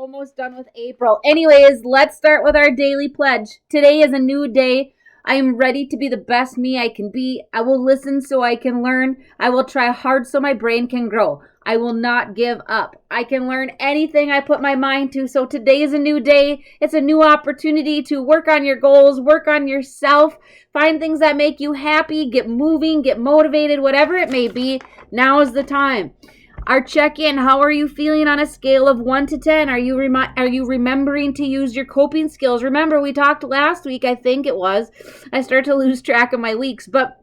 almost done with April. Anyways, let's start with our daily pledge. Today is a new day. I am ready to be the best me I can be. I will listen so I can learn. I will try hard so my brain can grow. I will not give up. I can learn anything I put my mind to. So today is a new day. It's a new opportunity to work on your goals, work on yourself, find things that make you happy, get moving, get motivated, whatever it may be. Now is the time. Our check-in, how are you feeling on a scale of 1 to 10? Are you remembering to use your coping skills? Remember, we talked last week, I think it was. I start to lose track of my weeks, but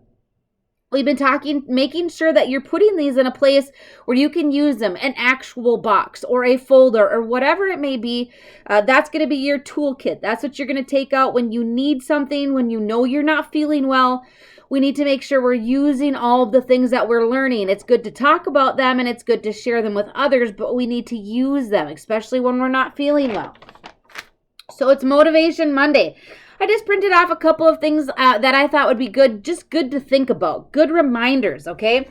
we've been talking, making sure that you're putting these in a place where you can use them, an actual box or a folder or whatever it may be. That's going to be your toolkit. That's what you're going to take out when you need something, when you know you're not feeling well. We need to make sure we're using all of the things that we're learning. It's good to talk about them and it's good to share them with others, but we need to use them, especially when we're not feeling well. So it's Motivation Monday. I just printed off a couple of things that I thought would be good, just good to think about, good reminders, okay?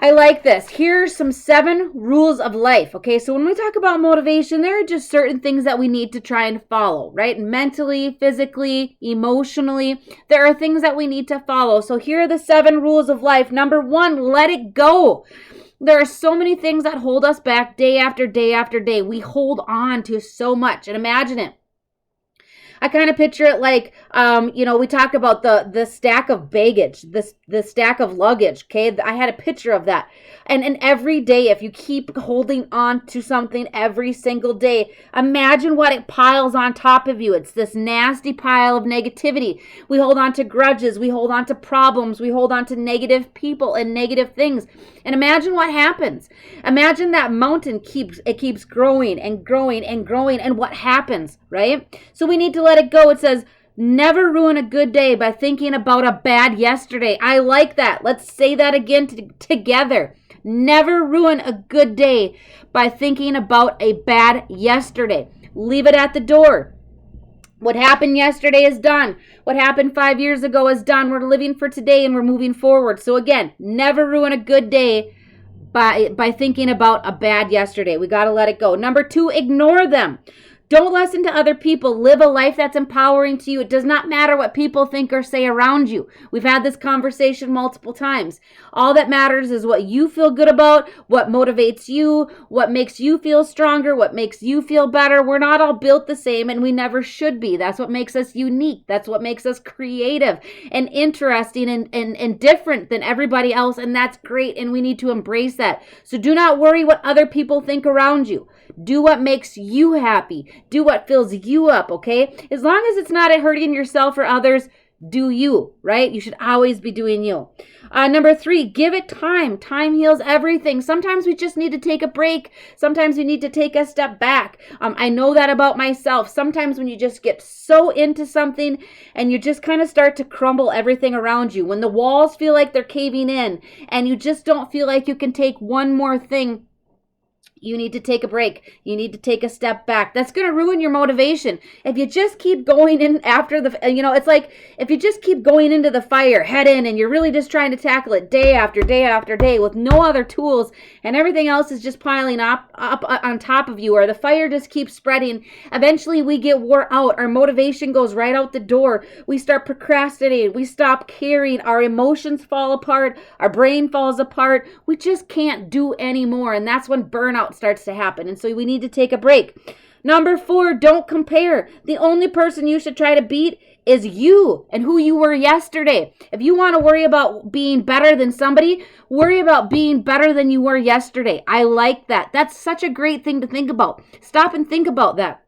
I like this. Here's some 7 rules of life, okay? So when we talk about motivation, there are just certain things that we need to try and follow, right? Mentally, physically, emotionally, there are things that we need to follow. So here are the 7 rules of life. Number 1, let it go. There are so many things that hold us back day after day after day. We hold on to so much. And imagine it. I kind of picture it like, we talk about the stack of baggage, the stack of luggage, okay? I had a picture of that. And every day, if you keep holding on to something every single day, imagine what it piles on top of you. It's this nasty pile of negativity. We hold on to grudges. We hold on to problems. We hold on to negative people and negative things. And imagine what happens. Imagine that mountain keeps growing and growing and growing. And what happens, right? So we need to let it go. It says, never ruin a good day by thinking about a bad yesterday. I like that. Let's say that again together. Never ruin a good day by thinking about a bad yesterday. Leave it at the door. What happened yesterday is done. What happened 5 years ago is done. We're living for today and we're moving forward. So again, never ruin a good day by thinking about a bad yesterday. We got to let it go. Number 2, ignore them. Don't listen to other people. Live a life that's empowering to you. It does not matter what people think or say around you. We've had this conversation multiple times. All that matters is what you feel good about, what motivates you, what makes you feel stronger, what makes you feel better. We're not all built the same and we never should be. That's what makes us unique. That's what makes us creative and interesting and different than everybody else. And that's great. And we need to embrace that. So do not worry what other people think around you. Do what makes you happy. Do what fills you up, okay? As long as it's not hurting yourself or others, do you, right? You should always be doing you. Number 3, give it time. Time heals everything. Sometimes we just need to take a break. Sometimes we need to take a step back. I know that about myself. Sometimes when you just get so into something and you just kind of start to crumble everything around you, when the walls feel like they're caving in and you just don't feel like you can take one more thing, you need to take a break. You need to take a step back. That's going to ruin your motivation. If you just keep going in after it's like if you just keep going into the fire head in and you're really just trying to tackle it day after day after day with no other tools and everything else is just piling up on top of you, or the fire just keeps spreading, eventually we get wore out. Our motivation goes right out the door. We start procrastinating. We stop caring. Our emotions fall apart. Our brain falls apart. We just can't do anymore. And that's when burnout starts to happen. And so we need to take a break. Number 4, don't compare. The only person you should try to beat is you and who you were yesterday. If you want to worry about being better than somebody, worry about being better than you were yesterday. I like that. That's such a great thing to think about. Stop and think about that.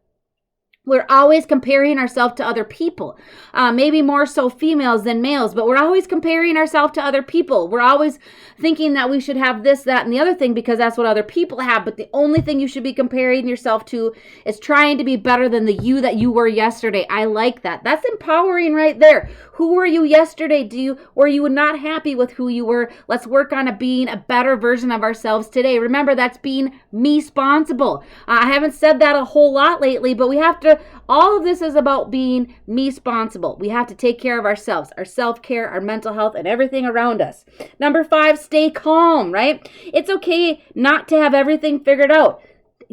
We're always comparing ourselves to other people, maybe more so females than males, but we're always comparing ourselves to other people. We're always thinking that we should have this, that, and the other thing because that's what other people have. But the only thing you should be comparing yourself to is trying to be better than the you that you were yesterday. I like that. That's empowering right there. Who were you yesterday? Were you not happy with who you were? Let's work on being a better version of ourselves today. Remember, that's being me-sponsible. I haven't said that a whole lot lately, but we have to, all of this is about being me-sponsible. We have to take care of ourselves, our self-care, our mental health, and everything around us. Number 5, stay calm, right? It's okay not to have everything figured out.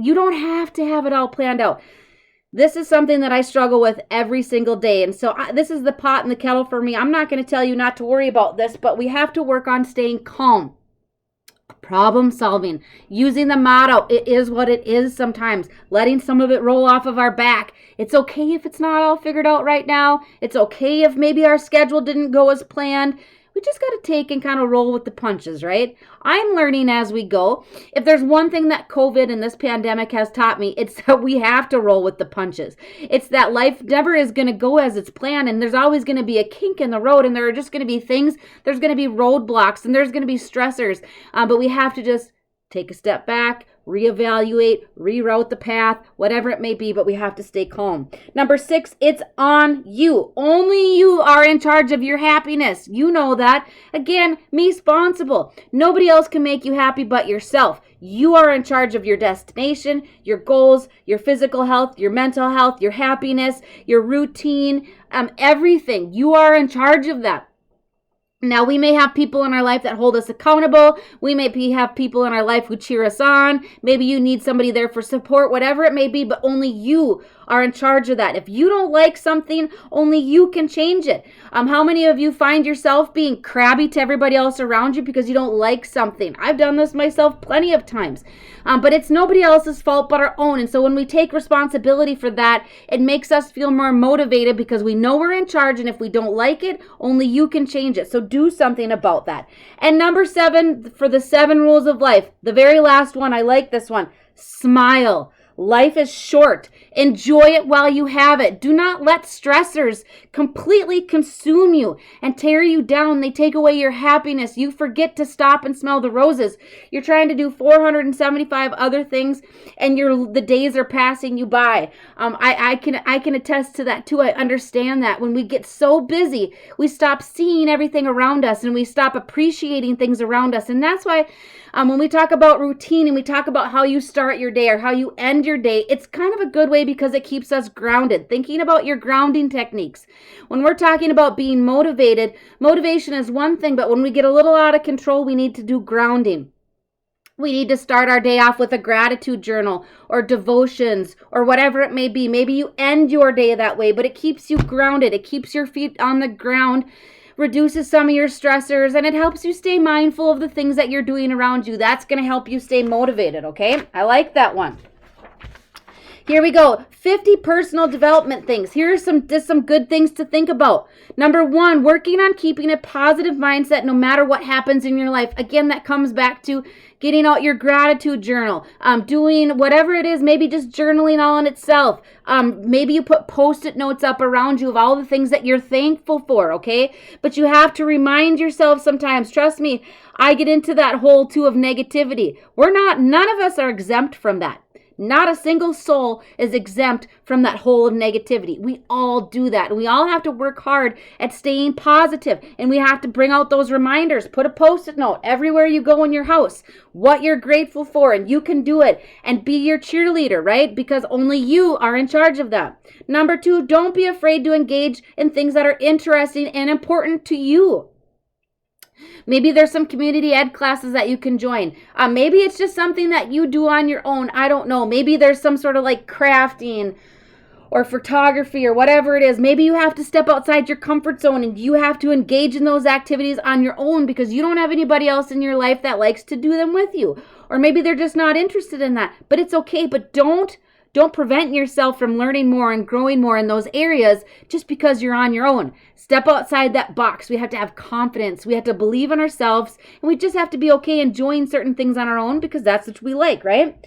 You don't have to have it all planned out. This is something that I struggle with every single day. And so this is the pot and the kettle for me. I'm not going to tell you not to worry about this, but we have to work on staying calm. Problem solving, using the motto, it is what it is sometimes, letting some of it roll off of our back. It's okay if it's not all figured out right now. It's okay if maybe our schedule didn't go as planned. We just got to take and kind of roll with the punches, right? I'm learning as we go. If there's one thing that COVID and this pandemic has taught me, it's that we have to roll with the punches. It's that life never is going to go as it's planned, and there's always going to be a kink in the road, and there are just going to be things, there's going to be roadblocks, and there's going to be stressors, but we have to just take a step back, reevaluate, reroute the path, whatever it may be, but we have to stay calm. Number 6, it's on you. Only you are in charge of your happiness. You know that. Again, me sponsible. Nobody else can make you happy but yourself. You are in charge of your destination, your goals, your physical health, your mental health, your happiness, your routine, everything. You are in charge of that. Now, we may have people in our life that hold us accountable. We may have people in our life who cheer us on. Maybe you need somebody there for support, whatever it may be, but only you are in charge of that. If you don't like something, only you can change it. How many of you find yourself being crabby to everybody else around you because you don't like something? I've done this myself plenty of times. But it's nobody else's fault but our own. And so when we take responsibility for that, it makes us feel more motivated because we know we're in charge. And if we don't like it, only you can change it. So do something about that. And number 7, for the 7 rules of life, the very last one, I like this one. Smile. Life is short. Enjoy it while you have it. Do not let stressors completely consume you and tear you down. They take away your happiness. You forget to stop and smell the roses. You're trying to do 475 other things, and the days are passing you by. I can attest to that too. I understand that when we get so busy, we stop seeing everything around us and we stop appreciating things around us. And that's why when we talk about routine and we talk about how you start your day or how you end your day, it's kind of a good way because it keeps us grounded. Thinking about your grounding techniques. When we're talking about being motivated, motivation is one thing, but when we get a little out of control, we need to do grounding. We need to start our day off with a gratitude journal or devotions or whatever it may be. Maybe you end your day that way, but it keeps you grounded. It keeps your feet on the ground, reduces some of your stressors, and it helps you stay mindful of the things that you're doing around you. That's going to help you stay motivated, okay? I like that one. Here we go. 50 personal development things. Here are some good things to think about. Number 1, working on keeping a positive mindset no matter what happens in your life. Again, that comes back to getting out your gratitude journal, doing whatever it is, maybe just journaling all in itself. Maybe you put Post-it notes up around you of all the things that you're thankful for, okay? But you have to remind yourself sometimes. Trust me, I get into that hole too of negativity. None of us are exempt from that. Not a single soul is exempt from that hole of negativity. We all do that. And we all have to work hard at staying positive. And we have to bring out those reminders. Put a Post-it note everywhere you go in your house. What you're grateful for. And you can do it. And be your cheerleader, right? Because only you are in charge of that. Number 2, don't be afraid to engage in things that are interesting and important to you. Maybe there's some community ed classes that you can join. Maybe it's just something that you do on your own. I don't know. Maybe there's some sort of like crafting or photography or whatever it is. Maybe you have to step outside your comfort zone and you have to engage in those activities on your own because you don't have anybody else in your life that likes to do them with you. Or maybe they're just not interested in that. But it's okay. But don't prevent yourself from learning more and growing more in those areas just because you're on your own. Step outside that box. We have to have confidence. We have to believe in ourselves. And we just have to be okay enjoying certain things on our own because that's what we like, right?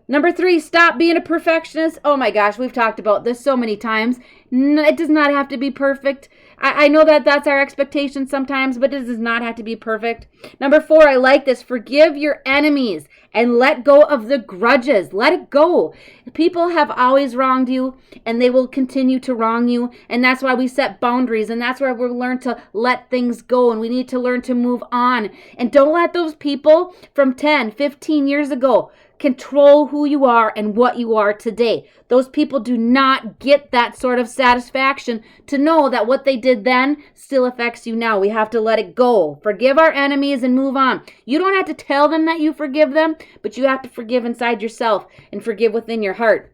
Number 3, stop being a perfectionist. Oh my gosh, we've talked about this so many times. It does not have to be perfect. I know that that's our expectation sometimes, but it does not have to be perfect. Number 4, I like this. Forgive your enemies and let go of the grudges. Let it go. People have always wronged you and they will continue to wrong you. And that's why we set boundaries. And that's where we learn to let things go. And we need to learn to move on. And don't let those people from 10, 15 years ago control who you are and what you are today. Those people do not get that sort of satisfaction to know that what they did then still affects you now. We have to let it go. Forgive our enemies and move on. You don't have to tell them that you forgive them, but you have to forgive inside yourself and forgive within your heart.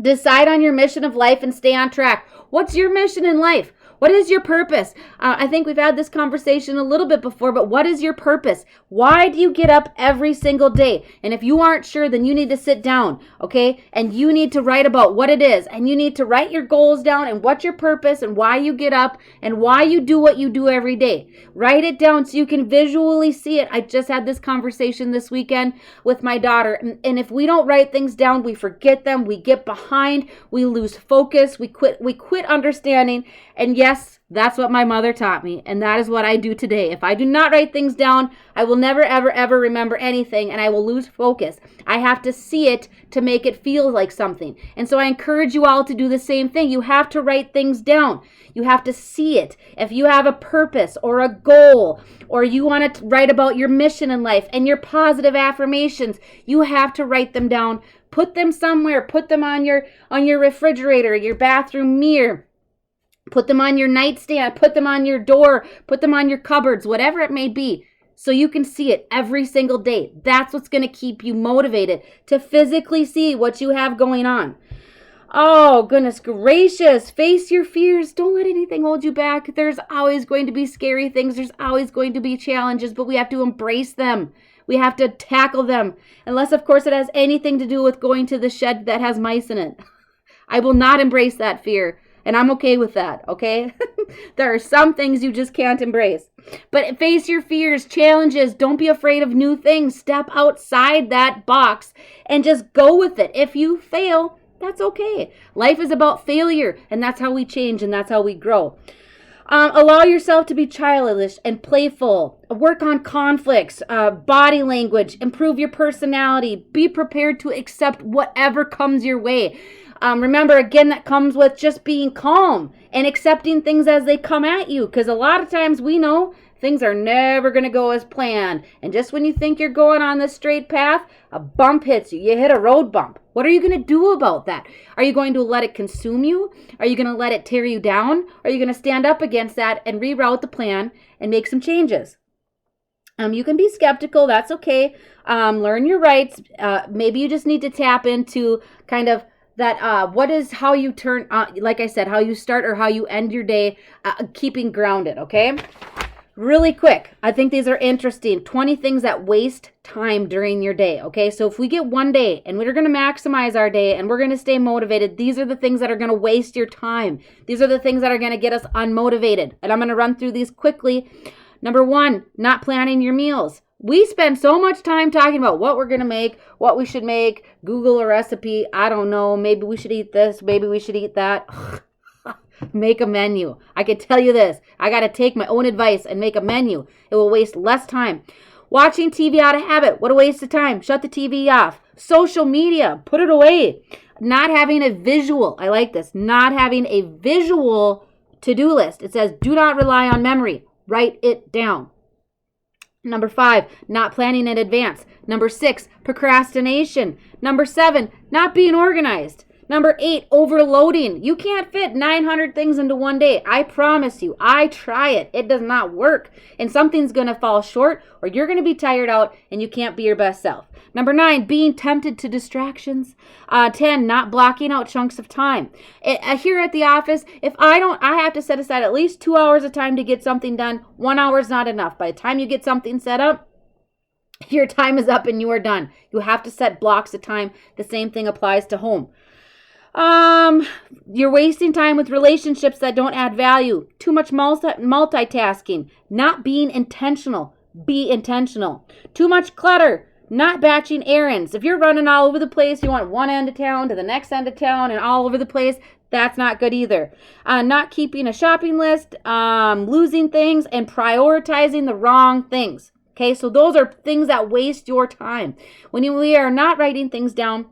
Decide on your mission of life and stay on track. What's your mission in life? What is your purpose? I think we've had this conversation a little bit before, but what is your purpose? Why do you get up every single day? And if you aren't sure, then you need to sit down, okay? And you need to write about what it is. And you need to write your goals down and what's your purpose and why you get up and why you do what you do every day. Write it down so you can visually see it. I just had this conversation this weekend with my daughter. And if we don't write things down, we forget them, we get behind, we lose focus, we quit understanding. And yes, that's what my mother taught me, and that is what I do today. If I do not write things down, I will never, ever, ever remember anything, and I will lose focus. I have to see it to make it feel like something. And so I encourage you all to do the same thing. You have to write things down. You have to see it. If you have a purpose or a goal, or you want to write about your mission in life and your positive affirmations, you have to write them down. Put them somewhere. Put them on your refrigerator, your bathroom mirror. Put them on your nightstand, put them on your door, put them on your cupboards, whatever it may be, so you can see it every single day. That's what's going to keep you motivated to physically see what you have going on. Oh, goodness gracious. Face your fears. Don't let anything hold you back. There's always going to be scary things. There's always going to be challenges, but we have to embrace them. We have to tackle them. Unless, of course, it has anything to do with going to the shed that has mice in it. I will not embrace that fear. And I'm okay with that, okay? There are some things you just can't embrace. But face your fears, challenges. Don't be afraid of new things. Step outside that box and just go with it. If you fail, that's okay. Life is about failure, and that's how we change, and that's how we grow. Allow yourself to be childish and playful. Work on conflicts, body language, improve your personality. Be prepared to accept whatever comes your way. Remember, again, that comes with just being calm and accepting things as they come at you. Because a lot of times we know things are never going to go as planned. And just when you think you're going on the straight path, a bump hits you. You hit a road bump. What are you going to do about that? Are you going to let it consume you? Are you going to let it tear you down? Are you going to stand up against that and reroute the plan and make some changes? You can be skeptical. That's okay. Learn your rights. Maybe you just need to tap into kind of that what is how you turn, like I said, how you start or how you end your day, keeping grounded, okay? Really quick, I think these are interesting. 20 things that waste time during your day, okay? So if we get one day and we're going to maximize our day and we're going to stay motivated, these are the things that are going to waste your time. These are the things that are going to get us unmotivated. And I'm going to run through these quickly. Number 1, not planning your meals. We spend so much time talking about what we're going to make, what we should make, Google a recipe, I don't know, maybe we should eat this, maybe we should eat that. Make a menu. I can tell you this, I got to take my own advice and make a menu. It will waste less time. Watching TV out of habit, what a waste of time. Shut the TV off. Social media, put it away. Not having a visual, I like this, not having a visual to-do list. It says, do not rely on memory. Write it down. Number 5, not planning in advance. Number 6, procrastination. Number 7, not being organized. Number 8, overloading. You can't fit 900 things into one day. I promise you. I try it. It does not work. And something's going to fall short or you're going to be tired out and you can't be your best self. Number 9, being tempted to distractions. 10, not blocking out chunks of time. Here at the office, I have to set aside at least 2 hours of time to get something done. 1 hour is not enough. By the time you get something set up, your time is up and you are done. You have to set blocks of time. The same thing applies to home. You're wasting time with relationships that don't add value. Too much multitasking. Not being intentional. Be intentional. Too much clutter. Not batching errands. If you're running all over the place, you want one end of town to the next end of town and all over the place, that's not good either. Not keeping a shopping list, losing things, and prioritizing the wrong things. Okay, so those are things that waste your time. When we are not writing things down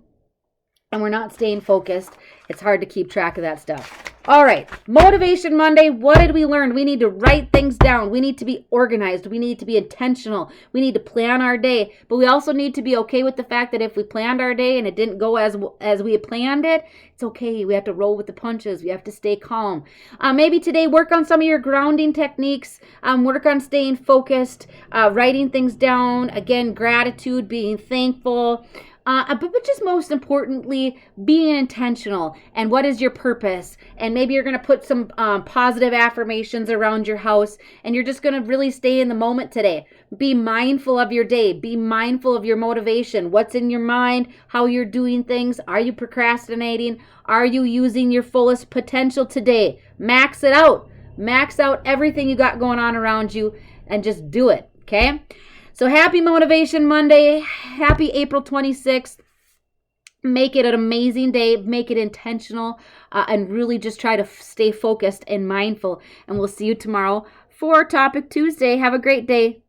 and we're not staying focused, it's hard to keep track of that stuff. All right, Motivation Monday. What did we learn? We need to write things down. We need to be organized. We need to be intentional. We need to plan our day. But we also need to be okay with the fact that if we planned our day and it didn't go as we had planned it, it's okay. We have to roll with the punches. We have to stay calm. Maybe today work on some of your grounding techniques. Work on staying focused, writing things down. Again, gratitude, being thankful. But just most importantly, being intentional and what is your purpose. And maybe you're going to put some positive affirmations around your house and you're just going to really stay in the moment today. Be mindful of your day. Be mindful of your motivation. What's in your mind, how you're doing things. Are you procrastinating? Are you using your fullest potential today? Max it out. Max out everything you got going on around you and just do it, okay? So happy Motivation Monday. Happy April 26th. Make it an amazing day. Make it intentional and really just try to stay focused and mindful. And we'll see you tomorrow for Topic Tuesday. Have a great day.